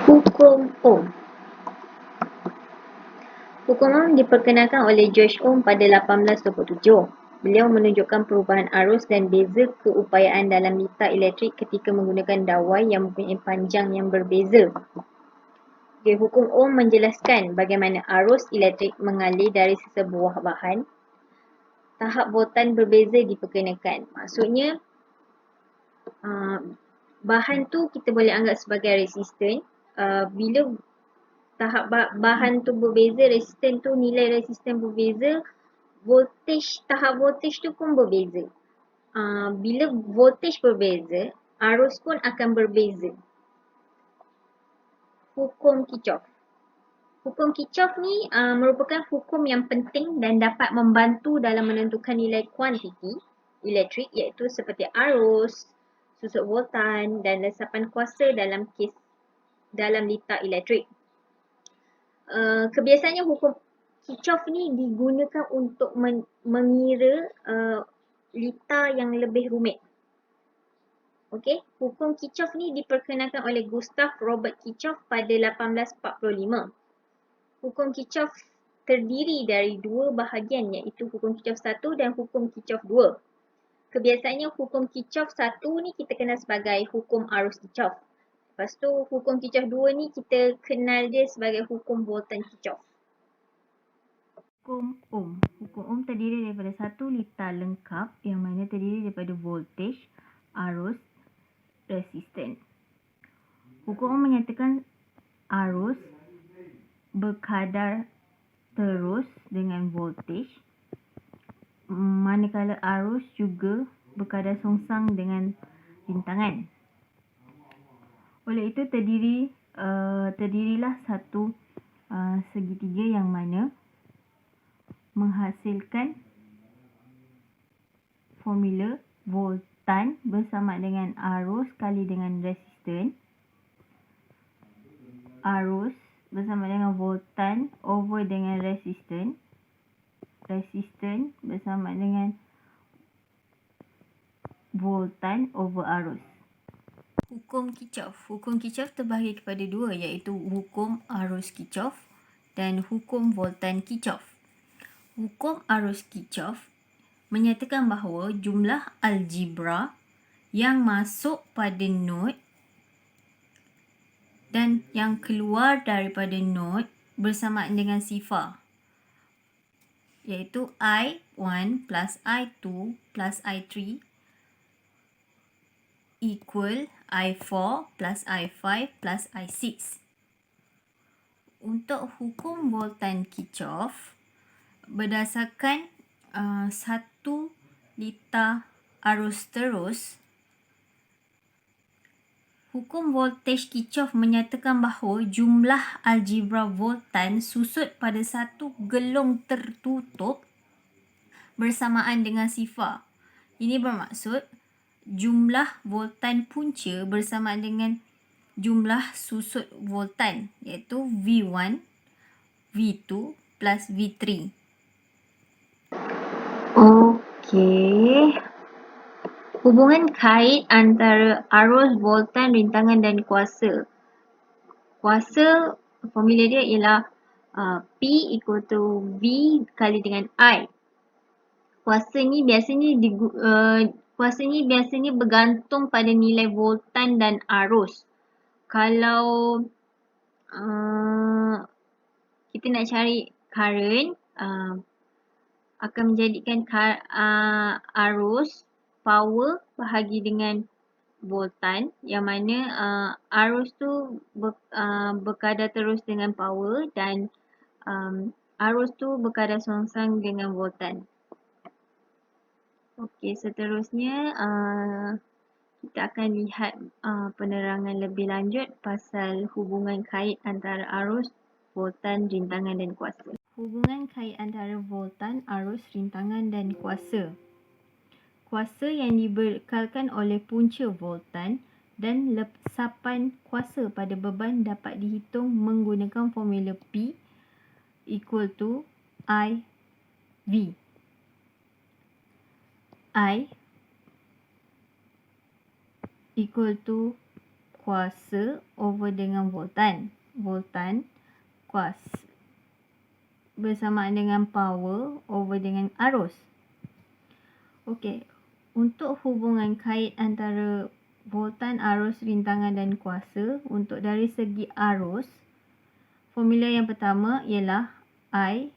Hukum Ohm. Hukum Ohm diperkenalkan oleh George Ohm pada 1827. Beliau menunjukkan perubahan arus dan beza keupayaan dalam litar elektrik ketika menggunakan dawai yang mempunyai panjang yang berbeza. Okay, hukum Ohm menjelaskan bagaimana arus elektrik mengalir dari sesebuah bahan. Tahap voltan berbeza diperkenakan. Maksudnya, bahan tu kita boleh anggap sebagai resisten. Bila tahap bahan tu berbeza, resisten tu nilai resisten berbeza, tahap voltage tu pun berbeza. Bila voltage berbeza, arus pun akan berbeza. Hukum Kirchhoff. Hukum Kirchhoff ni merupakan hukum yang penting dan dapat membantu dalam menentukan nilai kuantiti elektrik, iaitu seperti arus, susut voltan dan resapan kuasa dalam litar elektrik. Kebiasaannya hukum Kirchhoff ni digunakan untuk mengira litar yang lebih rumit. Okey, hukum Kirchhoff ni diperkenalkan oleh Gustav Robert Kirchhoff pada 1845. Hukum Kirchhoff terdiri dari dua bahagian, iaitu hukum Kirchhoff 1 dan hukum Kirchhoff 2. Kebiasaannya hukum Kirchhoff 1 ni kita kenal sebagai hukum arus Kirchhoff. Lepas tu hukum Kirchhoff 2 ni kita kenal dia sebagai hukum voltan Kirchhoff. Hukum Ohm. Hukum Ohm terdiri daripada satu litar lengkap yang mana terdiri daripada voltage, arus, resisten. Hukum Ohm menyatakan arus berkadar terus dengan voltage, manakala arus juga berkadar songsang dengan rintangan. Oleh itu terdirilah satu segitiga yang mana menghasilkan formula voltan bersama dengan arus kali dengan resisten. Arus bersama dengan voltan over dengan resisten. Resisten bersama dengan voltan over arus. Hukum Kirchhoff. Hukum Kirchhoff terbahagi kepada dua, iaitu hukum arus Kirchhoff dan hukum voltan Kirchhoff. Hukum arus Kirchhoff menyatakan bahawa jumlah algebra yang masuk pada nod dan yang keluar daripada nod bersamaan dengan sifar, iaitu I1 plus I2 plus I3 equal I4 plus I5 plus I6. Untuk hukum voltan Kirchhoff, berdasarkan satu litar arus terus, hukum voltage Kirchhoff menyatakan bahawa jumlah algebra voltan susut pada satu gelung tertutup bersamaan dengan sifar. Ini bermaksud jumlah voltan punca bersamaan dengan jumlah susut voltan, iaitu V1, V2 plus V3. Okey. Hubungan kait antara arus, voltan, rintangan dan kuasa. Kuasa, formula dia ialah P equal to V kali dengan I. Kuasa ni biasanya bergantung pada nilai voltan dan arus. Kalau kita nak cari current, akan menjadikan arus power bahagi dengan voltan, yang mana arus tu berkadar terus dengan power dan arus tu berkadar songsang dengan voltan. Okey, seterusnya kita akan lihat penerangan lebih lanjut pasal hubungan kait antara arus, voltan, rintangan dan kuasa. Hubungan kait antara voltan, arus, rintangan dan kuasa. Kuasa yang dibekalkan oleh punca voltan dan lesapan kuasa pada beban dapat dihitung menggunakan formula P equal to IV. I equal to kuasa over dengan voltan. Voltan kuasa bersamaan dengan power over dengan arus. Okey, untuk hubungan kait antara voltan, arus, rintangan dan kuasa, untuk dari segi arus, formula yang pertama ialah I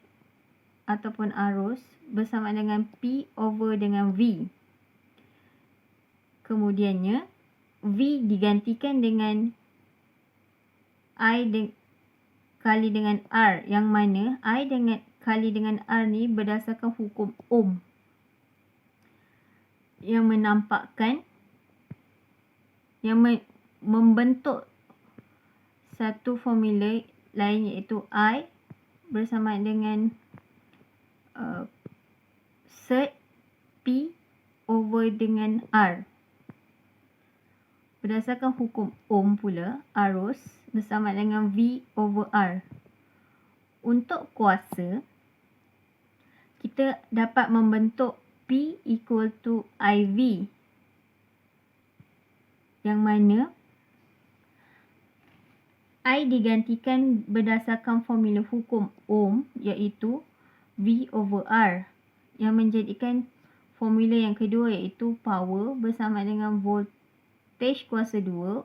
ataupun arus bersama dengan P over dengan V. Kemudiannya, V digantikan dengan I kali dengan R, yang mana I kali dengan R ni berdasarkan hukum Ohm, yang menampakkan, yang membentuk satu formula lain, iaitu I bersama dengan surd P over dengan R. Berdasarkan hukum Ohm pula, arus bersama dengan V over R. Untuk kuasa, kita dapat membentuk P equal to IV, yang mana I digantikan berdasarkan formula hukum Ohm, iaitu V over R, yang menjadikan formula yang kedua iaitu power bersama dengan voltage kuasa 2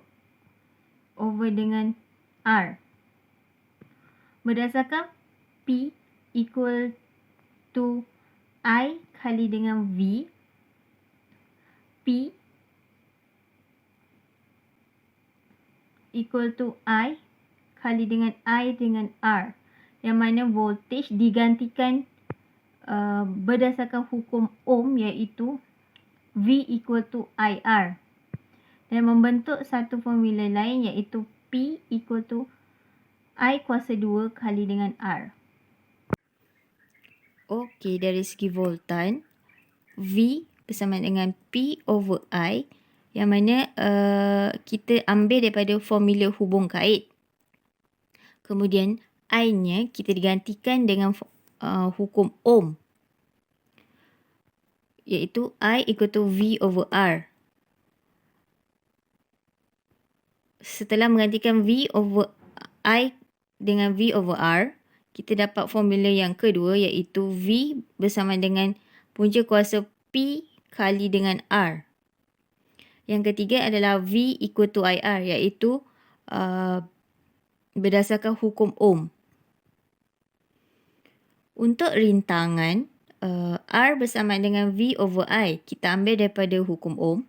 over dengan R. Berdasarkan P equal to I kali dengan V, P equal to I kali dengan I dengan R, yang mana voltage digantikan berdasarkan hukum Ohm, iaitu V equal to IR, dan membentuk satu formula lain iaitu P equal to I kuasa 2 kali dengan R. Okey, dari segi voltan, V bersama dengan P over I, yang mana kita ambil daripada formula hubung kait. Kemudian I-nya kita digantikan dengan hukum Ohm, iaitu I equal to V over R. Setelah menggantikan V over I dengan V over R, kita dapat formula yang kedua, iaitu V bersama dengan punca kuasa P kali dengan R. Yang ketiga adalah V equal to IR, iaitu berdasarkan hukum Ohm. Untuk rintangan, R bersama dengan V over I, kita ambil daripada hukum Ohm,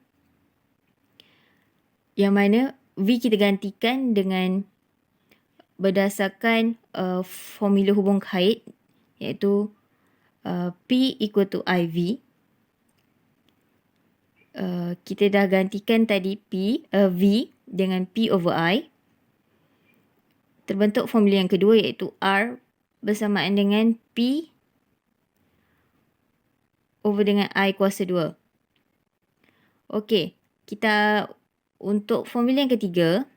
yang mana V kita gantikan dengan berdasarkan formula hubung kait, iaitu P equal to IV. Kita dah gantikan tadi V dengan P over I. Terbentuk formula yang kedua, iaitu R bersamaan dengan P over dengan I kuasa 2. Okey, kita untuk formula yang ketiga,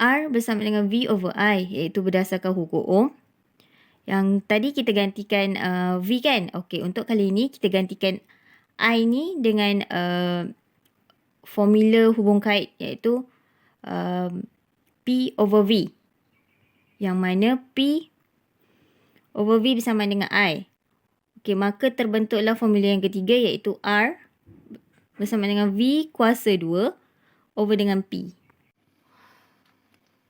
R bersama dengan V over I, iaitu berdasarkan hukum Ohm. Yang tadi kita gantikan V kan? Okey, untuk kali ini kita gantikan I ni dengan formula hubung kait, iaitu P over V, yang mana P over V bersama dengan I. Okey, maka terbentuklah formula yang ketiga, iaitu R bersama dengan V kuasa 2 over dengan P.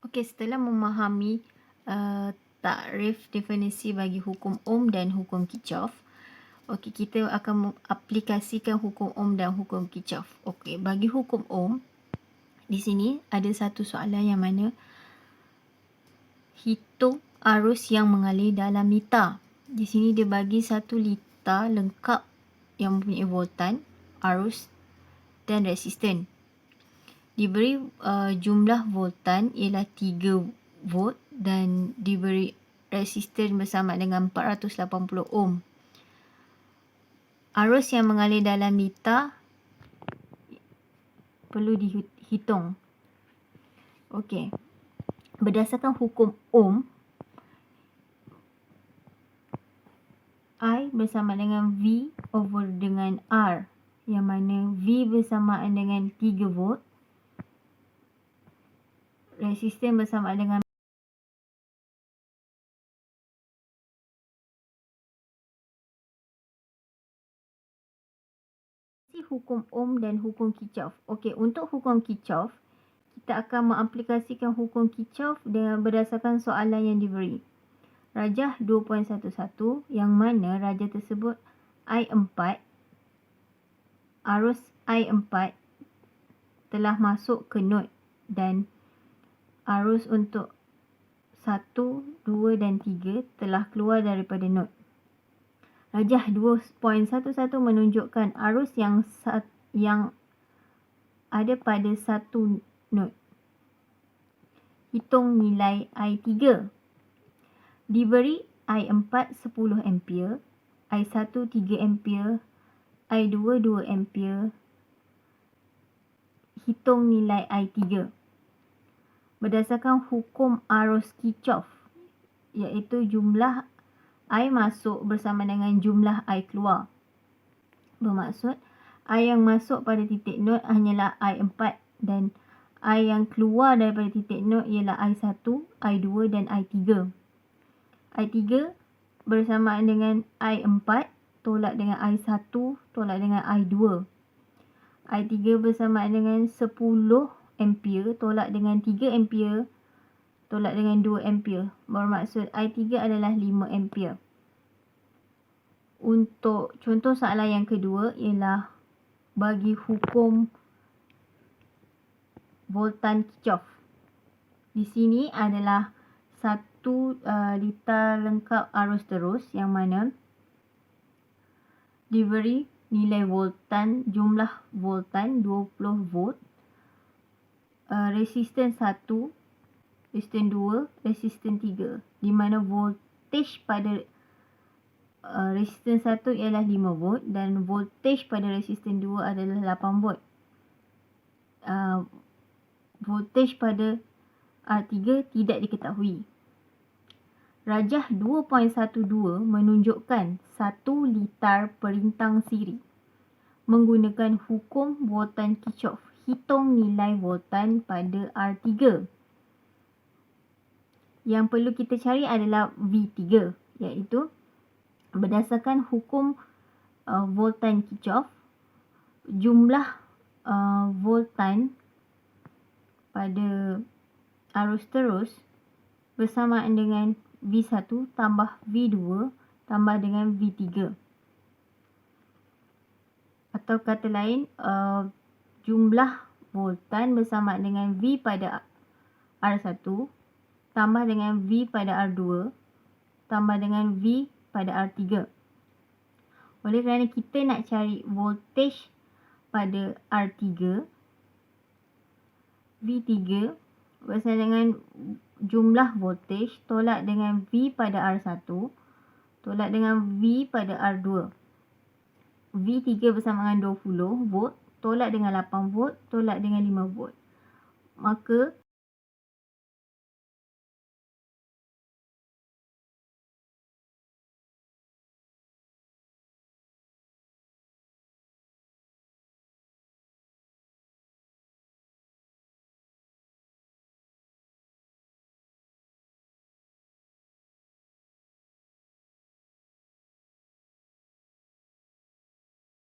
Okey, setelah memahami takrif definisi bagi hukum Ohm dan hukum Kirchhoff, okey, kita akan aplikasikan hukum Ohm dan hukum Kirchhoff. Okey, bagi hukum Ohm, di sini ada satu soalan yang mana hitung arus yang mengalir dalam liter. Di sini dia bagi 1 liter lengkap yang mempunyai voltan, arus dan resisten. Diberi jumlah voltan ialah 3 volt dan diberi resisten bersama dengan 480 ohm. Arus yang mengalir dalam liter perlu dihitung. Okey. Berdasarkan hukum Ohm, I bersama dengan V over dengan R, yang mana V bersamaan dengan 3 volt Resisten bersamaan dengan hukum Ohm dan hukum Kirchhoff. Okey, untuk hukum Kirchhoff, kita akan mengaplikasikan hukum Kirchhoff dengan berdasarkan soalan yang diberi. Rajah 2.11 yang mana rajah tersebut I4, arus I4 telah masuk ke nod dan arus untuk 1, 2 dan 3 telah keluar daripada nod. Rajah 2.11 menunjukkan arus yang ada pada satu nod. Hitung nilai I3. Diberi I4 10 ampere, I1 3 ampere, I2 2 ampere. Hitung nilai I3. Berdasarkan hukum arus Kirchhoff, iaitu jumlah I masuk bersama dengan jumlah I keluar. Bermaksud, I yang masuk pada titik nod hanyalah I4 dan I yang keluar daripada titik nod ialah I1, I2 dan I3. I3 bersamaan dengan I4 tolak dengan I1 tolak dengan I2. I3 bersamaan dengan 10 ampere tolak dengan 3 ampere tolak dengan 2 ampere. Bermaksud I3 adalah 5 ampere. Untuk contoh soalan yang kedua ialah bagi hukum voltan Kirchhoff. Di sini adalah satu liter lengkap arus terus yang mana diberi nilai voltan, jumlah voltan 20 volt, resisten 1, resisten 2, resisten 3, di mana voltage pada resisten 1 ialah 5 volt dan voltage pada resisten 2 adalah 8 volt. Voltage pada R3 tidak diketahui. Rajah 2.12 menunjukkan 1 liter perintang siri. Menggunakan hukum voltan Kirchhoff, hitung nilai voltan pada R3. Yang perlu kita cari adalah V3, iaitu berdasarkan hukum voltan Kirchhoff, jumlah voltan pada arus terus bersamaan dengan V1 tambah V2 tambah dengan V3. Atau kata lain, jumlah voltan bersamaan dengan V pada R1 tambah dengan V pada R2 tambah dengan V pada R3. Oleh kerana kita nak cari voltage pada R3, V3 bersama dengan jumlah voltage tolak dengan V pada R1 tolak dengan V pada R2. V3 bersama dengan 20 volt tolak dengan 8 volt tolak dengan 5 volt. Maka